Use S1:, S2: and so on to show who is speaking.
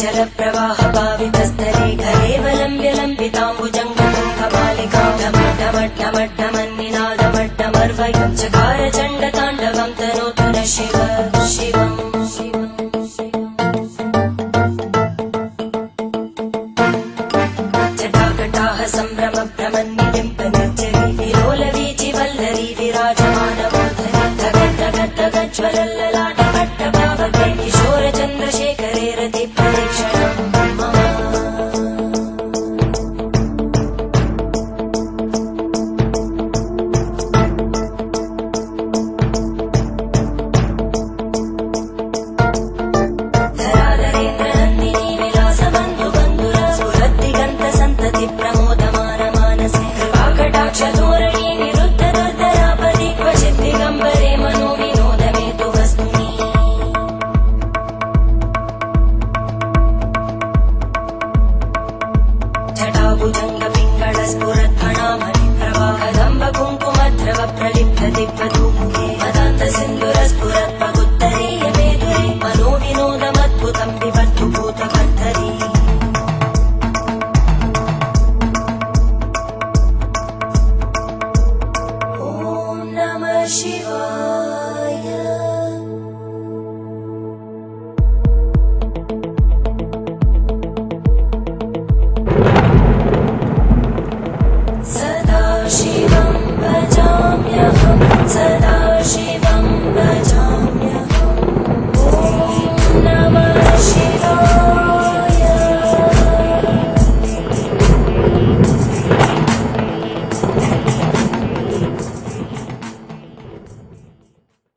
S1: जल प्रवाह पावितस्थले घरेवलम्ब्य लम्बिताम्बुजङ्गमालिका ढमड्ढमड्ढमड्ढमन्निनादमड्ढमर्वयं चकार चण्डताण्डवं तनोतु न शिव शिवम् जटाकटाः सम्भ्रम भ्रमन्निलिम्प निर्जरी विलोलवीचि वल्लरी विराजमानमूर्धनि धगद्धगद्धगज्ज्वलल्ललाट पट्टपावके किशोर चन्द्रशेखरे रति प्रदक्षिणम् धराधरेन्द्रनन्दिनी विलासबन्धुबन्धुर स्फुरद्दिगन्त सन्तति प्रमोदमान मानसे कृपाकटाक्षधोरणी निरुद्ध दुर्धरापदि क्वचित् दिगम्बरे मनो विनोदमेतु वस्तुनि जटाभुजङ्ग पिङ्गळ स्फुरद्भणामणि प्रवाहदम्ब कुङ्कुमद्रव प्रलिप्त दिग्वधूमुखे मदान्त सिन्धुर स्फुरत्पगुत्तरीय मेदुरे मनो विनोदमद्भुतं विवर्धु भूतभर्धरी ॐ नमः शिवाय सदा शिवं भजाम्यहं सदा शिवम्